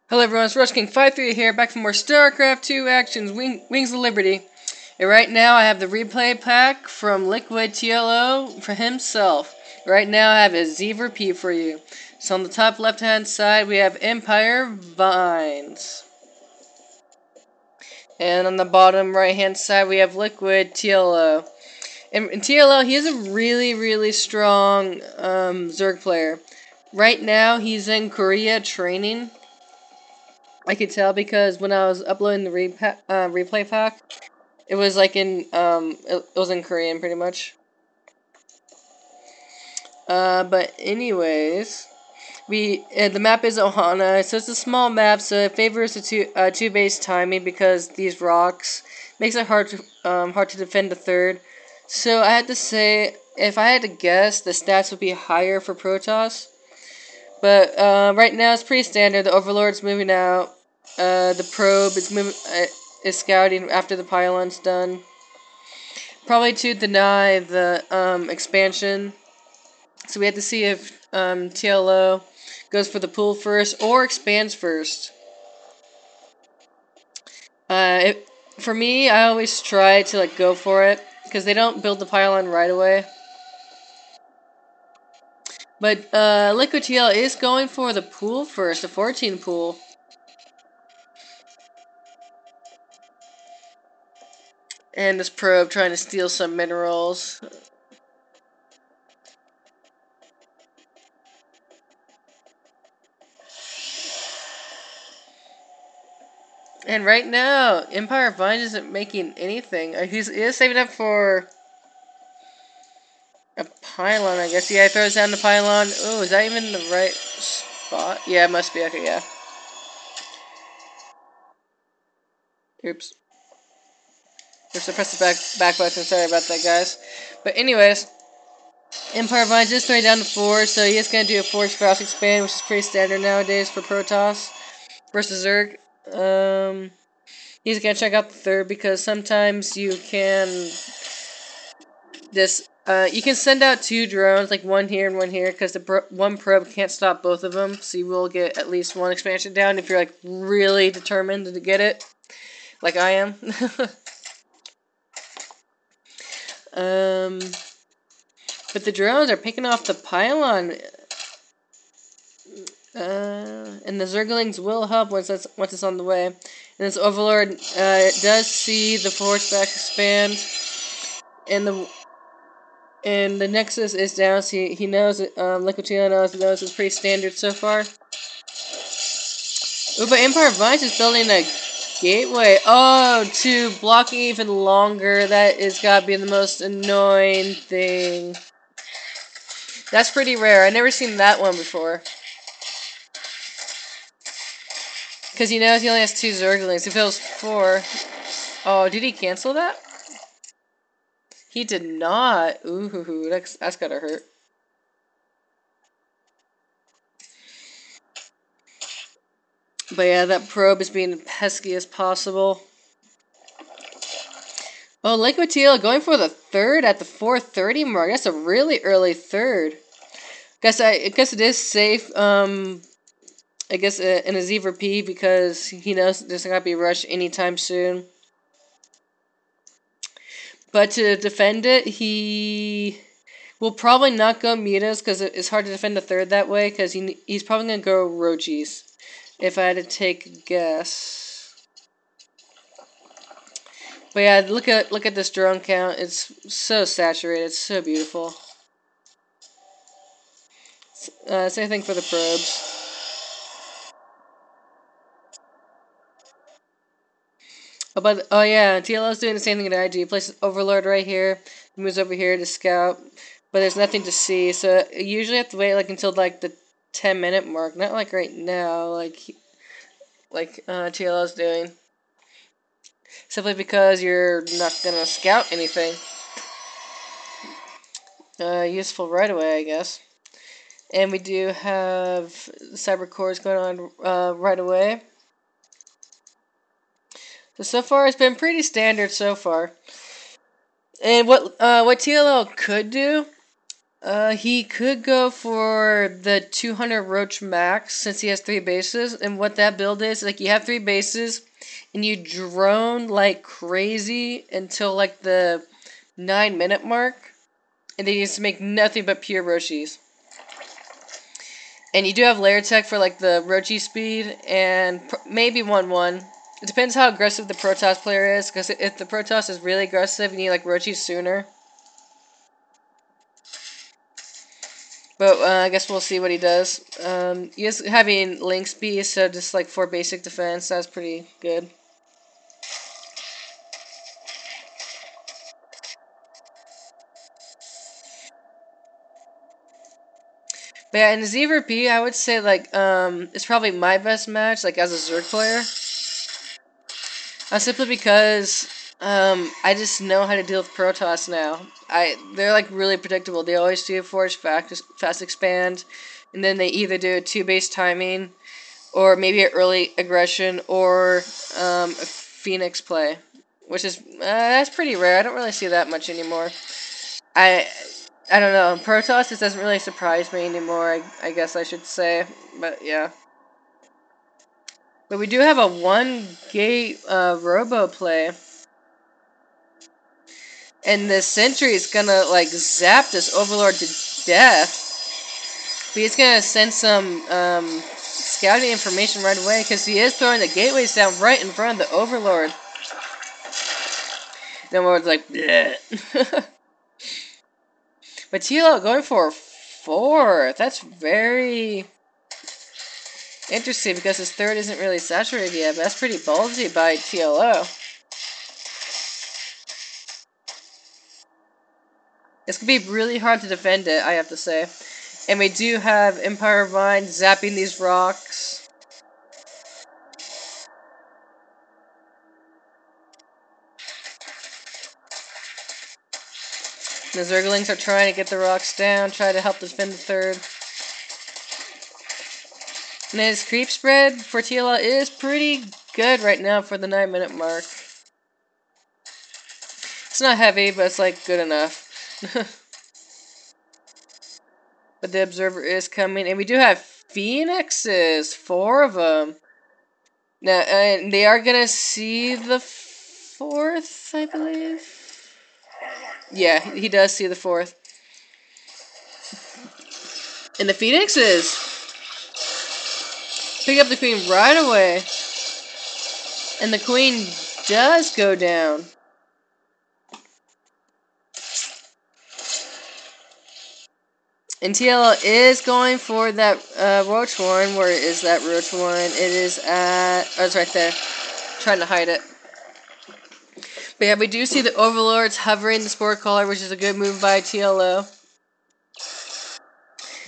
Hello everyone, it's RushKing53 here, back for more StarCraft 2 actions, Wings of Liberty. And right now I have the replay pack from LiquidTLO for himself. Right now I have a ZVP for you. So on the top left hand side we have EmpireVINES. And on the bottom right hand side we have LiquidTLO. And in TLO he is a really strong Zerg player. Right now he's in Korea training. I could tell because when I was uploading the replay pack, it was like it was in Korean pretty much. But anyways, the map is Ohana, so it's a small map, so it favors the two base timing because these rocks makes it hard to defend the third. So I had to say, if I had to guess, the stats would be higher for Protoss. But right now it's pretty standard. The Overlord's moving out. The probe is scouting after the pylon's done. Probably to deny the expansion. So we have to see if TLO goes for the pool first or expands first. For me, I always try to go for it because they don't build the pylon right away. But LiquidTLO is going for the pool first, the 14 pool. And this probe trying to steal some minerals. And right now, EmpireVINES isn't making anything. He is saving up for a pylon, I guess. Yeah, he throws down the pylon. Oh, is that even the right spot? Yeah, it must be. Okay, yeah. Oops. Oops, I pressed the back button. Sorry about that, guys. But anyways, EmpireVINES is throwing down the 4, so he is going to do a Force Frost expand, which is pretty standard nowadays for Protoss versus Zerg. He's going to check out the third because sometimes you can you can send out 2 drones, like one here and one here, because the one probe can't stop both of them, so you will get at least one expansion down if you're like really determined to get it, like I am. But the drones are picking off the pylon, and the Zerglings will help once it's on the way. And this Overlord does see the Force back expand, and the Nexus is down, so he knows it. LiquidTLO knows it's pretty standard so far. Ooh, but EmpireVINES is building a gateway. Oh, to blocking even longer. That is gotta be the most annoying thing. That's pretty rare. I've never seen that one before. Because he knows he only has 2 Zerglings. If it was 4... Oh, did he cancel that? He did not. Ooh, that's gotta hurt. But yeah, that probe is being pesky as possible. Oh, LiquidTLO going for the third at the 4:30 mark. That's a really early third. I guess it is safe. I guess in a ZVP because he knows there's not gonna be a rush anytime soon. But to defend it, he will probably not go mutas because it's hard to defend the third that way. Because he's probably gonna go Rojis, if I had to take a guess. But yeah, look at this drone count. It's so saturated. It's so beautiful. Same thing for the probes. Oh yeah, TLO's doing the same thing that I do. He places Overlord right here, moves over here to scout, but there's nothing to see. So you usually have to wait until the 10-minute mark, not like right now, like TLO's doing. Simply because you're not gonna scout anything useful right away, I guess. And we do have cyber cores going on right away. So far it's been pretty standard so far. And what TLO could do, He could go for the 200 Roach Max since he has 3 bases. And what that build is, like you have 3 bases and you drone like crazy until like the 9-minute mark. And then you just make nothing but pure Rochies. And you do have layer tech for like the Rochi speed and maybe 1-1. It depends how aggressive the Protoss player is, because if the Protoss is really aggressive, you need like Rochi sooner. But I guess we'll see what he does. He is having link speed, so just like 4 basic defense, that's pretty good. But yeah, in the ZVP, I would say like it's probably my best match, like as a Zerg player. Simply because I just know how to deal with Protoss now. They're like really predictable. They always do force fast expand, and then they either do a 2 base timing, or maybe an early aggression, or a Phoenix play, which is that's pretty rare. I don't really see that much anymore. I I don't know. Protoss just doesn't really surprise me anymore. I guess I should say, but yeah. But we do have a 1-gate robo play. And the sentry is gonna like zap this overlord to death. But he's gonna send some scouting information right away, because he is throwing the gateways down right in front of the overlord. The overlord's like, bleh. But TLO going for a 4th. That's very interesting, because his 3rd isn't really saturated yet. But that's pretty ballsy by TLO. It's going to be really hard to defend it, I have to say. And we do have EmpireVINES zapping these rocks. The Zerglings are trying to get the rocks down, try to help defend the 3rd. And his creep spread for TLO is pretty good right now for the 9-minute mark. It's not heavy, but it's like good enough. But the observer is coming, and we do have Phoenixes, 4 of them. Now, and they are gonna see the 4th, I believe. Yeah, he does see the 4th. And the Phoenixes pick up the queen right away. And the queen does go down. And TLO is going for that Roach Horn. Where is that Roach Horn? It is at... Oh, it's right there. I'm trying to hide it. But yeah, we do see the Overlords hovering the Spore Caller, which is a good move by TLO.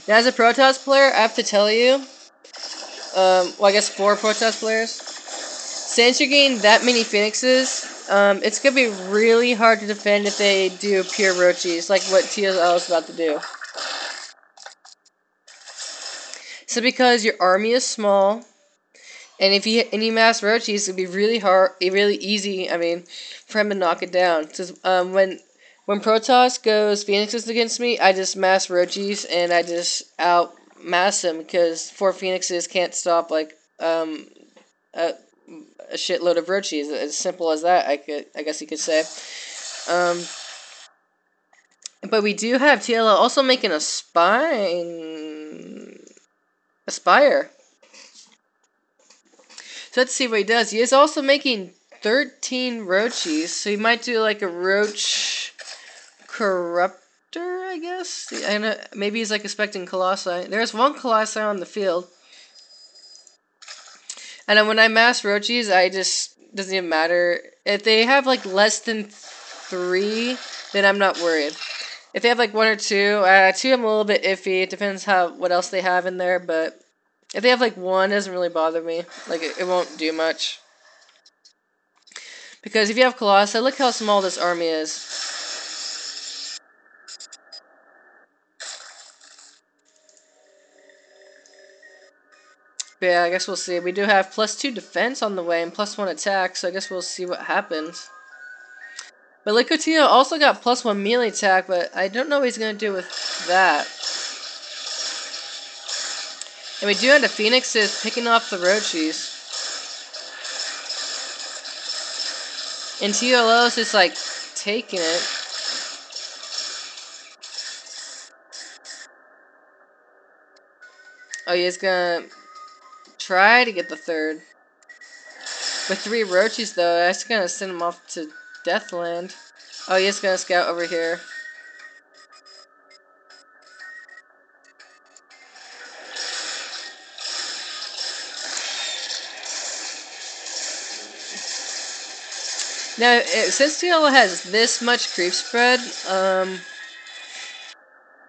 Now, as a Protoss player, I have to tell you... well, I guess 4 Protoss players. Since you're getting that many Phoenixes, it's going to be really hard to defend if they do pure Roachies, like what TLO is about to do. So because your army is small, and if you hit any mass Roachies, it'd be really hard, really easy, I mean, for him to knock it down. Because when Protoss goes Phoenixes against me, I just mass Roachies, and I just out-mass him, because 4 Phoenixes can't stop, like, a shitload of Roachies. As simple as that, I guess you could say. But we do have TLO also making a Spire. So let's see what he does. He is also making 13 Roachies, so he might do like a Roach Corruptor, I guess? I know, maybe he's like expecting Colossi. There's 1 Colossi on the field. And then when I mass Roachies, I just... doesn't even matter. If they have like less than 3, then I'm not worried. If they have like 1 or 2, 2 I'm a little bit iffy. It depends what else they have in there, but if they have like 1, it doesn't really bother me. Like it won't do much. Because if you have Colossi, look how small this army is. But yeah, I guess we'll see. We do have +2 defense on the way and +1 attack, so I guess we'll see what happens. But LiquidTLO also got +1 melee attack, but I don't know what he's going to do with that. And we do have the Phoenixes picking off the Roachis. And TLO's just like taking it. Oh, he's going to try to get the third. With 3 Roachies, though, that's going to send him off to Deathland. Oh, he's going to scout over here. Now, since TLO has this much creep spread,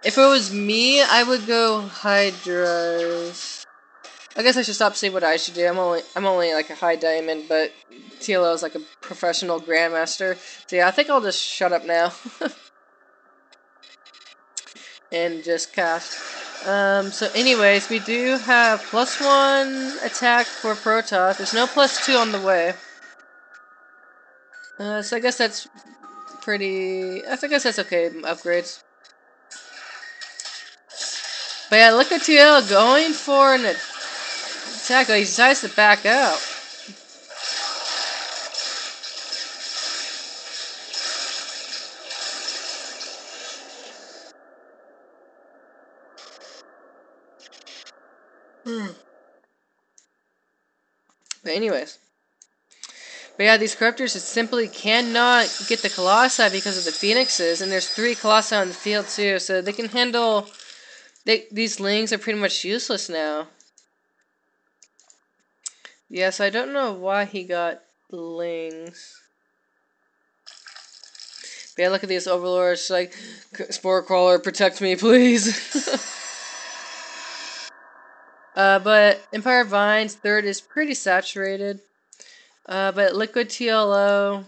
if it was me, I would go Hydras. I guess I should stop saying what I should do. I'm only like a high diamond, but TLO is like a professional grandmaster. So yeah, I think I'll just shut up now and just cast. So anyways, we do have +1 attack for Protoss. There's no +2 on the way. So I guess that's pretty. I guess that's okay. Upgrades. But yeah, look at TL going for an attack. Oh, he decides to back out. But anyways. But yeah, these Corruptors just simply cannot get the Colossi because of the Phoenixes. And there's 3 Colossi on the field too. So they can handle... these Lings are pretty much useless now. Yes, I don't know why he got Lings. But yeah, look at these Overlords. Like, Spore Crawler, protect me, please. But EmpireVINES, 3rd is pretty saturated. But LiquidTLO,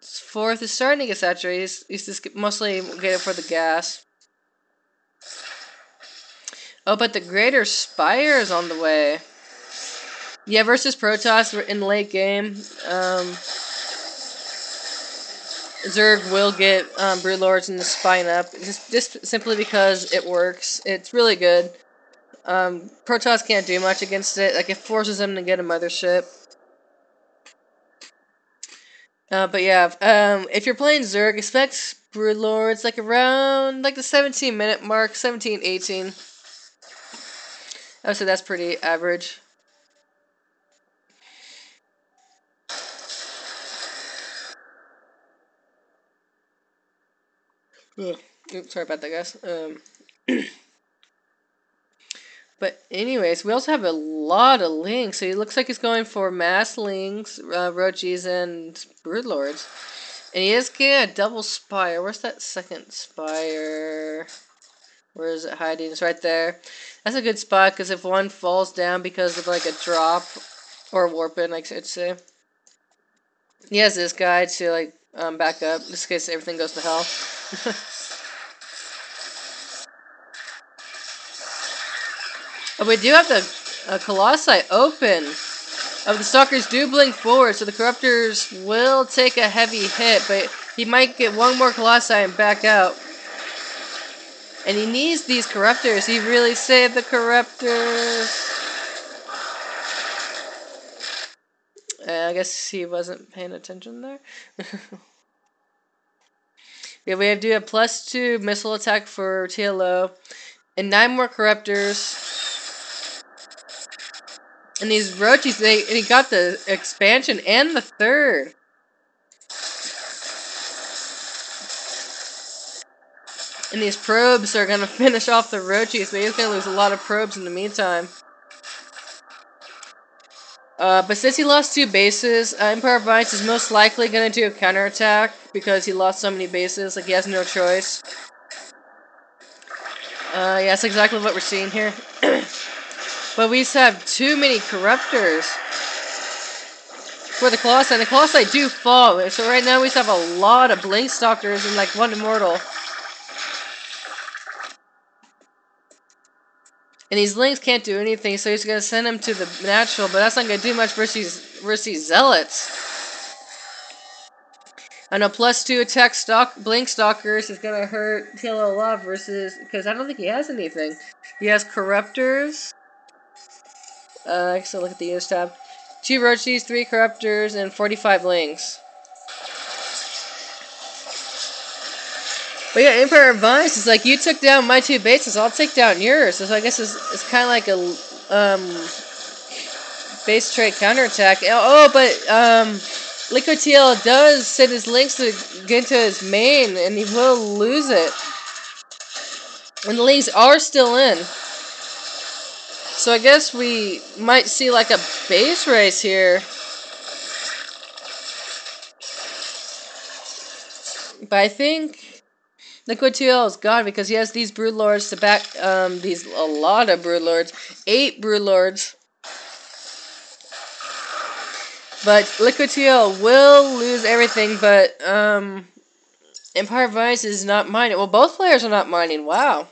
4th is starting to get saturated. He's just mostly get it for the gas. Oh, but the Greater Spire is on the way. Yeah, versus Protoss in the late game. Zerg will get Broodlords and the Spine up. Just simply because it works. It's really good. Protoss can't do much against it. Like, it forces them to get a mothership. But yeah, if you're playing Zerg, expect Broodlords like around like the 17-minute mark, 17, 18. I would say that's pretty average. Oops, sorry about that, guys. But anyways, we also have a lot of Lings. So it looks like he's going for Mass Lings, Roachis, and Broodlords. And he is getting a double Spire. Where's that second Spire? Where is it hiding? It's right there. That's a good spot, because if one falls down because of like a drop, or a warping, I should say. He has this guy to like back up, just in case everything goes to hell. But we do have the Colossi open. The Stalkers do blink forward, so the Corruptors will take a heavy hit, but he might get one more Colossi and back out. And he needs these Corruptors. He really saved the Corruptors. I guess he wasn't paying attention there. Yeah, we do have +2 missile attack for TLO. And 9 more Corruptors. And these Roachis, he got the expansion and the 3rd. And these probes are going to finish off the Roachis, but he's going to lose a lot of probes in the meantime. But since he lost 2 bases, EmpireVINES is most likely going to do a counterattack because he lost so many bases, like he has no choice. Yeah, that's exactly what we're seeing here. But we just have too many Corruptors for the Colossi, and the Colossi do fall. So right now we just have a lot of Blink Stalkers and like 1 Immortal. And these Lings can't do anything, so he's going to send them to the natural, but that's not going to do much versus Zealots. And a +2 attack Blink Stalkers is gonna hurt TLO a lot versus, because I don't think he has anything. He has Corruptors. So look at the use tab. 2 Roaches, 3 Corruptors, and 45 Links. But yeah, EmpireVINES is like, you took down my 2 bases, I'll take down yours. So I guess it's kind of like a base trade counterattack. Oh, but LiquidTLO does send his links to get into his main, and he will lose it. And the links are still in. So I guess we might see like a base race here. But I think LiquidTLO is gone because he has these Broodlords to back a lot of Broodlords. 8 Broodlords. But LiquidTLO will lose everything, but EmpireVINES is not mining. Well, both players are not mining. Wow.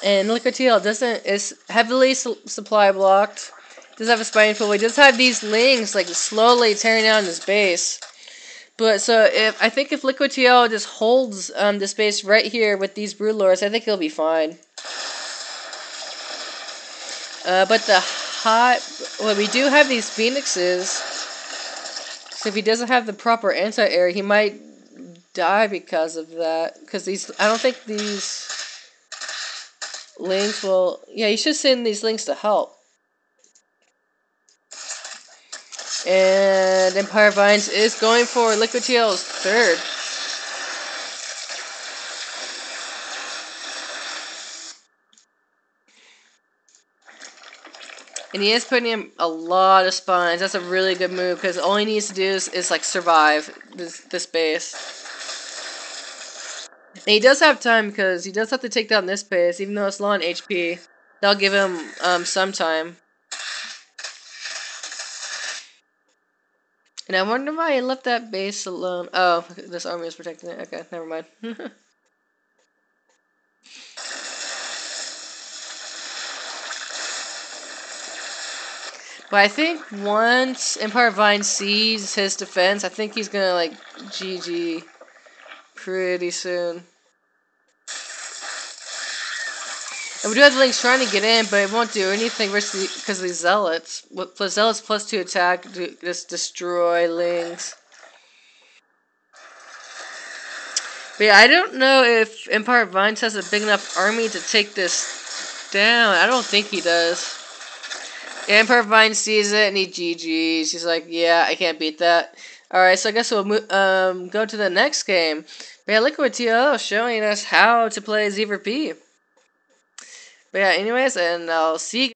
And LiquidTLO is heavily supply blocked. Does have a spine pool. He does have these links like slowly tearing down his base. But so I think if LiquidTLO just holds this base right here with these Broodlords, I think he'll be fine. But we do have these Phoenixes. So if he doesn't have the proper anti-air, he might die because of that. Because I don't think these links will. Yeah, you should send these links to help. And EmpireVINES is going for LiquidTLO's 3rd. And he is putting in a lot of spawns. That's a really good move because all he needs to do is like survive this base. And he does have time because he does have to take down this base, even though it's low on HP. That'll give him some time. And I wonder why he left that base alone. Oh, this army is protecting it. Okay, never mind. But I think once EmpireVINES sees his defense, I think he's gonna like GG pretty soon. And we do have the links trying to get in, but it won't do anything because of these zealots. Plus zealots +2 attack, just destroy links. But yeah, I don't know if EmpireVINES has a big enough army to take this down. I don't think he does. EmpireVINES sees it and he GG's. He's like, yeah, I can't beat that. Alright, so I guess we'll go to the next game. But yeah, LiquidTLO showing us how to play Z4P. But yeah, anyways, and I'll see you.